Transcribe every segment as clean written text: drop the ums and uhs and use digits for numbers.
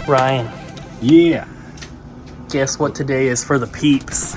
Ryan, Yeah. guess what today is for the peeps?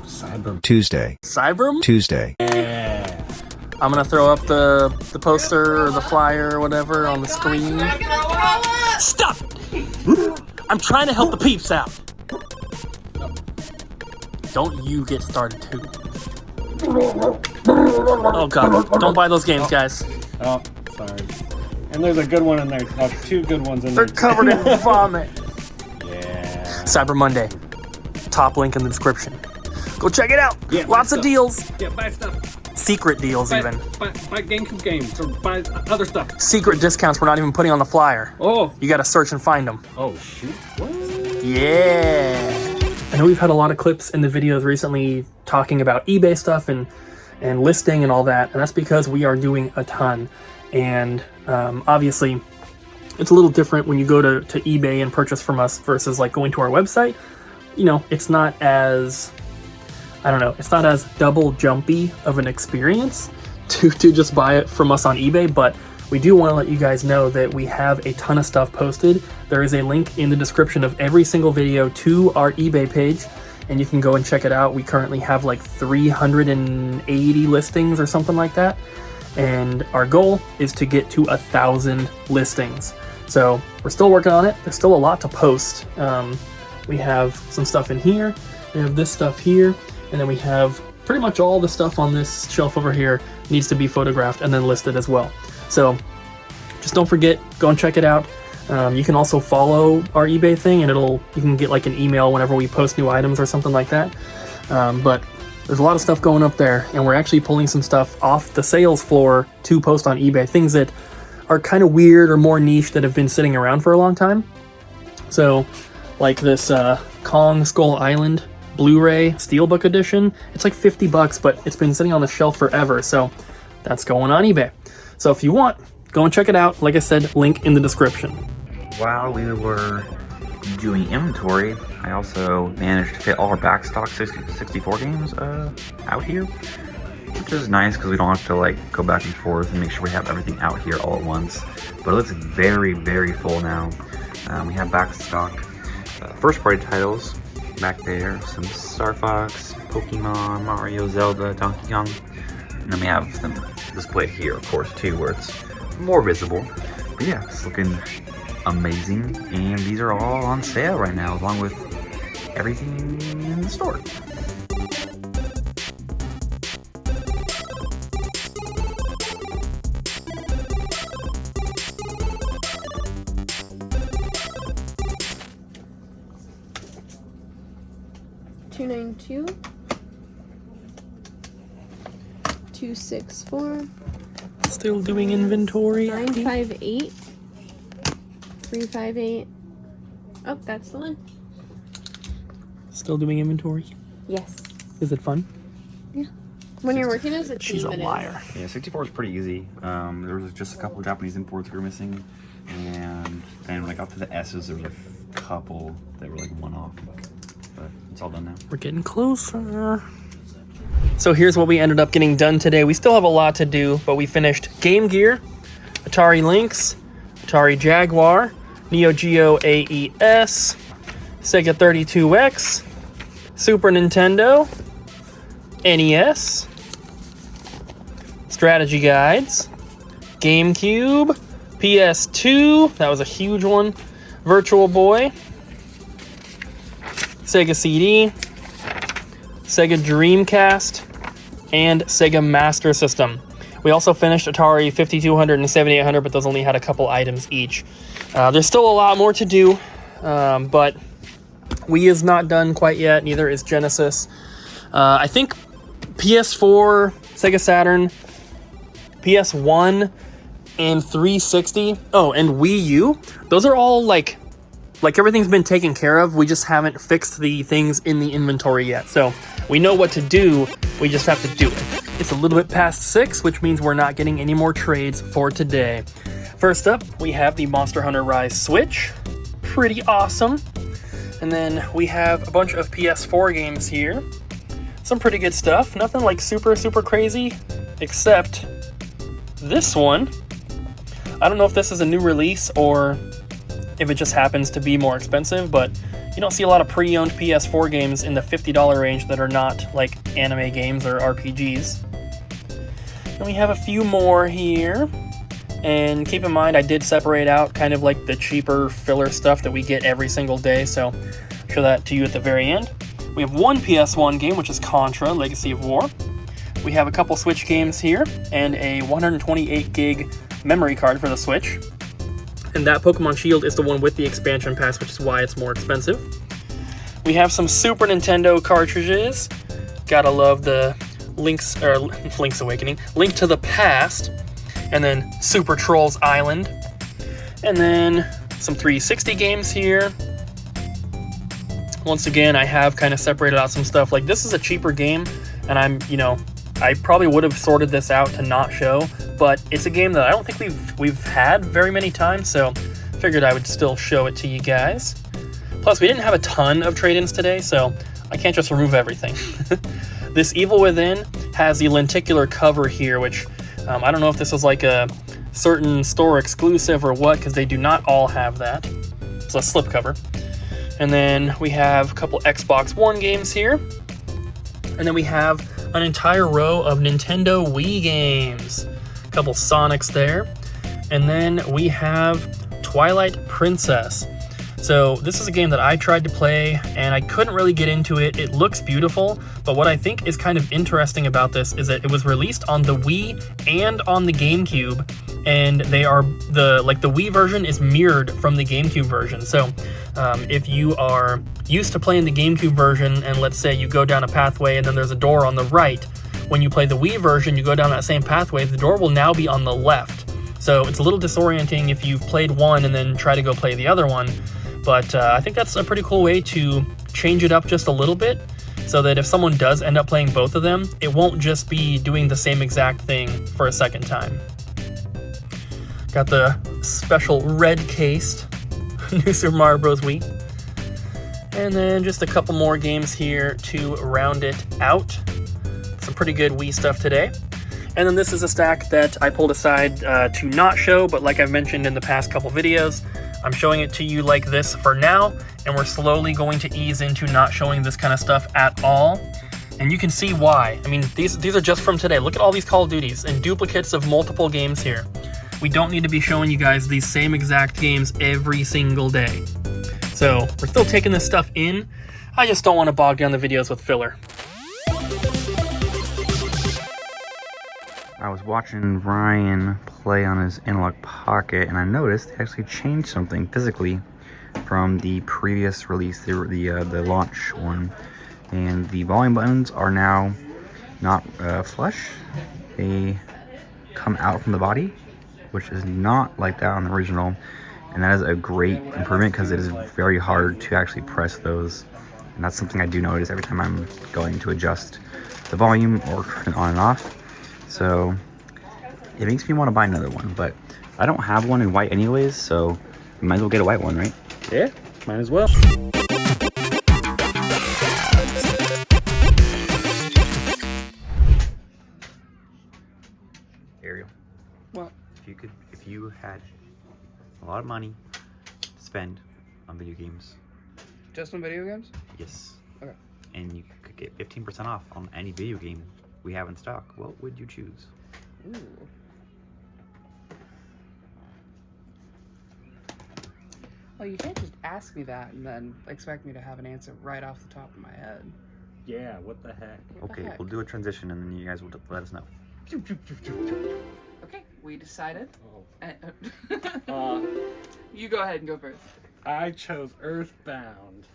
Cyber Tuesday. Cyber? Tuesday. Yeah. I'm gonna throw up the poster or the flyer or whatever on the screen. Stop! I'm trying to help the peeps out. Don't you get started too. Oh god, don't buy those games, guys. Oh, sorry. And there's a good one in there. Oh, two good ones in there. They're covered in vomit. Yeah. Cyber Monday. Top link in the description. Go check it out. Yeah, Lots of deals. Yeah, buy stuff. Secret deals even. Buy GameCube games or buy other stuff. Secret discounts we're not even putting on the flyer. Oh. You gotta search and find them. Oh, shoot. What? Yeah. I know we've had a lot of clips in the videos recently talking about eBay stuff and listing and all that, and that's because we are doing a ton. And obviously, it's a little different when you go to eBay and purchase from us versus like going to our website. You know, it's not as, I don't know, it's not as double jumpy of an experience to just buy it from us on eBay, but we do want to let you guys know that we have a ton of stuff posted. There is a link in the description of every single video to our eBay page, and you can go and check it out. We currently have like 380 listings or something like that, and our goal is to get to 1,000 listings. So we're still working on it. There's still a lot to post. We have some stuff in here, we have this stuff here, and then we have pretty much all the stuff on this shelf over here needs to be photographed and then listed as well. So just don't forget, go and check it out. You can also follow our eBay thing, and you can get like an email whenever we post new items or something like that. But there's a lot of stuff going up there, and we're actually pulling some stuff off the sales floor to post on eBay, things that are kind of weird or more niche that have been sitting around for a long time. So like this Kong Skull Island Blu-ray Steelbook edition, it's like $50, but it's been sitting on the shelf forever, so that's going on eBay. So if you want, go and check it out. Like I said, link in the description. While we were doing inventory, I also managed to fit all our backstock 64 games out here, which is nice because we don't have to like go back and forth and make sure we have everything out here all at once. But it looks very, very full now. We have backstock first party titles back there, some Star Fox, Pokemon, Mario, Zelda, Donkey Kong, and then we have them displayed here, of course, too, where it's more visible. But yeah, it's looking amazing, and these are all on sale right now, along with everything in the store. $292, $264, Still doing inventory. $958, $358. Oh, that's the one. Still doing inventory. Yes. Is it fun? Yeah. When you're working as a team, She's a it is. liar. Yeah, 64 is pretty easy. There was just a couple of Japanese imports we were missing, and then like up to the S's, there was a couple that were like one-off, but it's all done now. We're getting closer. So here's what we ended up getting done today. We still have a lot to do, but we finished Game Gear, Atari Lynx, Atari Jaguar, Neo Geo AES, Sega 32X, Super Nintendo, NES, strategy guides, GameCube, PS2, that was a huge one, Virtual Boy, Sega CD, Sega Dreamcast, and Sega Master System. We also finished Atari 5200 and 7800, but those only had a couple items each. There's still a lot more to do, but Wii is not done quite yet, neither is Genesis. I think PS4, Sega Saturn, PS1, and 360, oh, and Wii U, those are all like everything's been taken care of. We just haven't fixed the things in the inventory yet. So we know what to do, we just have to do it. It's a little bit past 6, which means we're not getting any more trades for today. First up, we have the Monster Hunter Rise Switch. Pretty awesome. And then we have a bunch of PS4 games here. Some pretty good stuff. Nothing like super crazy, except this one. I don't know if this is a new release or if it just happens to be more expensive, but you don't see a lot of pre-owned PS4 games in the $50 range that are not like anime games or RPGs. And we have a few more here. And keep in mind, I did separate out kind of like the cheaper filler stuff that we get every single day, so I'll show that to you at the very end. We have one PS1 game, which is Contra, Legacy of War. We have a couple Switch games here, and a 128 gig memory card for the Switch. And that Pokemon Shield is the one with the expansion pass, which is why it's more expensive. We have some Super Nintendo cartridges. Gotta love the Link's Awakening, Link to the Past, and then Super Trolls Island. And then some 360 games here. Once again, I have kind of separated out some stuff. Like, this is a cheaper game, and I probably would have sorted this out to not show, but it's a game that I don't think we've had very many times, so figured I would still show it to you guys. Plus, we didn't have a ton of trade-ins today, so I can't just remove everything. This Evil Within has the lenticular cover here, which I don't know if this is like a certain store exclusive or what, because they do not all have that. It's a slipcover. And then we have a couple Xbox One games here. And then we have an entire row of Nintendo Wii games. A couple Sonics there. And then we have Twilight Princess. So this is a game that I tried to play and I couldn't really get into it. It looks beautiful, but what I think is kind of interesting about this is that it was released on the Wii and on the GameCube, and they are the Wii version is mirrored from the GameCube version. So if you are used to playing the GameCube version, and let's say you go down a pathway and then there's a door on the right, when you play the Wii version, you go down that same pathway, the door will now be on the left. So it's a little disorienting if you've played one and then try to go play the other one. But I think that's a pretty cool way to change it up just a little bit, so that if someone does end up playing both of them, it won't just be doing the same exact thing for a second time. Got the special red-cased New Super Mario Bros. Wii. And then just a couple more games here to round it out. Some pretty good Wii stuff today. And then this is a stack that I pulled aside to not show, but like I've mentioned in the past couple videos, I'm showing it to you like this for now, and we're slowly going to ease into not showing this kind of stuff at all. And you can see why. I mean, these are just from today. Look at all these Call of Duties and duplicates of multiple games here. We don't need to be showing you guys these same exact games every single day. So we're still taking this stuff in. I just don't want to bog down the videos with filler. I was watching Ryan play on his Analog Pocket, and I noticed they actually changed something physically from the previous release, the launch one. And the volume buttons are now not flush; they come out from the body, which is not like that on the original. And that is a great improvement because it is very hard to actually press those. And that's something I do notice every time I'm going to adjust the volume or turn it on and off. So it makes me want to buy another one, but I don't have one in white anyways, so I might as well get a white one, right? Yeah, might as well. Ariel, What? if you had a lot of money to spend on video games. Just on video games? Yes. Okay. And you could get 15% off on any video game we have in stock, what would you choose? Ooh. Well, you can't just ask me that and then expect me to have an answer right off the top of my head. Yeah, what the heck? What the Okay, heck? we'll do a transition and then you guys will let us know. Okay, we decided. Oh. You go ahead and go first. I chose Earthbound.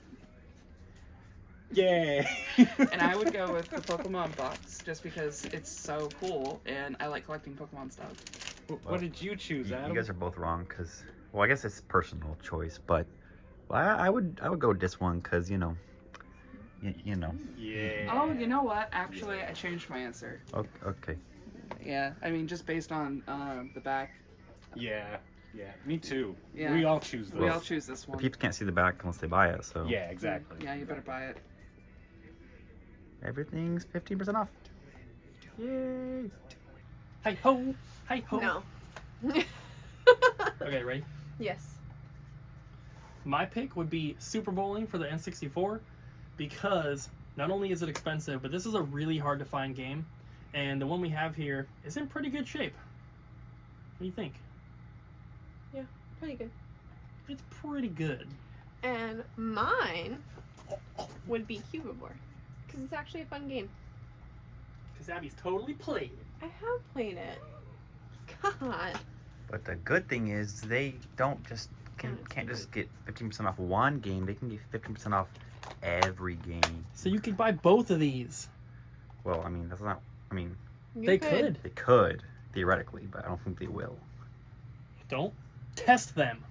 Yay! And I would go with the Pokemon box just because it's so cool and I like collecting Pokemon stuff. What did you choose, Adam? You guys are both wrong because, well, I guess it's personal choice, but I would go with this one because you know. Yeah. Oh, you know what? Actually, I changed my answer. Okay. Yeah, I mean, just based on the back. Yeah. Yeah. Me too. Yeah. We all choose this. We all choose this one. People can't see the back unless they buy it, so Yeah, exactly. Yeah, you better buy it. everything's 15% off. Yay! Hi ho! Hi ho! No. Okay, ready? Yes. My pick would be Super Bowling for the N64 because not only is it expensive, but this is a really hard to find game, and the one we have here is in pretty good shape. What do you think? Yeah, pretty good. It's pretty good. And mine would be Cubivore because it's actually a fun game. Because Abby's totally played it. I have played it. God. But the good thing is they don't just can't just get 15% off one game. They can get 15% off every game. So you could buy both of these. Well, I mean, that's not. I mean, They could. they could theoretically, but I don't think they will. Don't test them.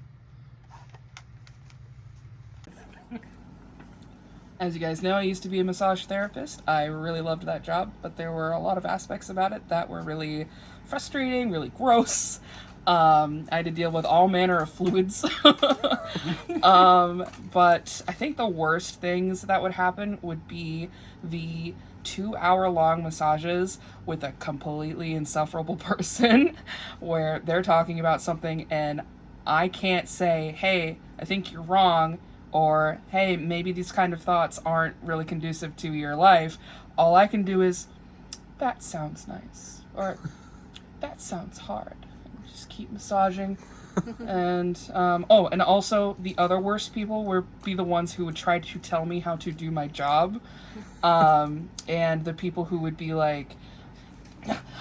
As you guys know, I used to be a massage therapist. I really loved that job, but there were a lot of aspects about it that were really frustrating, really gross. I had to deal with all manner of fluids. But I think the worst things that would happen would be the 2-hour-long massages with a completely insufferable person where they're talking about something and I can't say, hey, I think you're wrong, or hey, maybe these kind of thoughts aren't really conducive to your life. All I can do is, that sounds nice, or that sounds hard. And just keep massaging. And and also the other worst people would be the ones who would try to tell me how to do my job, and the people who would be like,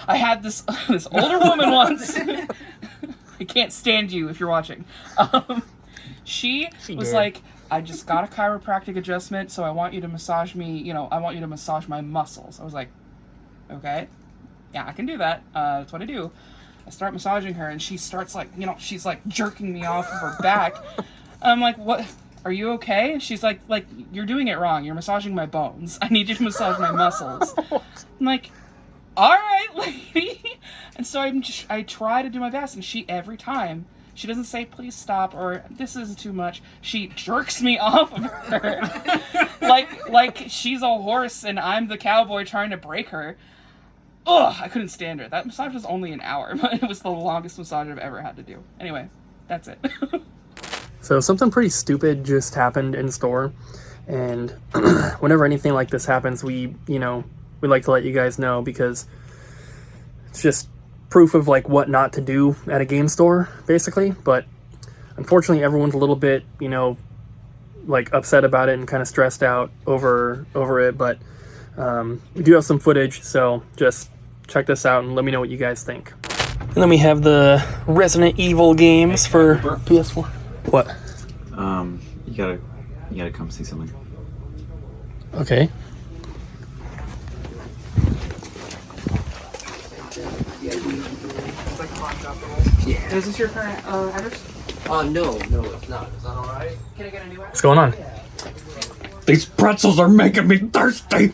I had this older woman once. I can't stand you if you're watching. She was did. like, I just got a chiropractic adjustment, so I want you to massage me, I want you to massage my muscles. I was like, okay, yeah, I can do that. That's what I do. I start massaging her, and she starts she's like jerking me off of her back. I'm like, what? Are you okay? And she's like, you're doing it wrong. You're massaging my bones. I need you to massage my muscles. I'm like, all right, lady. And so I try to do my best, and every time, she doesn't say, please stop, or this is too much. She jerks me off of her. like she's a horse and I'm the cowboy trying to break her. Ugh, I couldn't stand her. That massage was only an hour, but it was the longest massage I've ever had to do. Anyway, that's it. So something pretty stupid just happened in store, and whenever anything like this happens, we like to let you guys know because it's just proof of like what not to do at a game store, basically. But unfortunately, everyone's a little bit, like upset about it and kind of stressed out over it. But we do have some footage, so just check this out and let me know what you guys think. And then we have the Resident Evil games for PS4. What? You gotta come see something. Okay. Yeah. Is this your current address? No, it's not. Is that alright? Can I get a new address? What's going on? These pretzels are making me thirsty.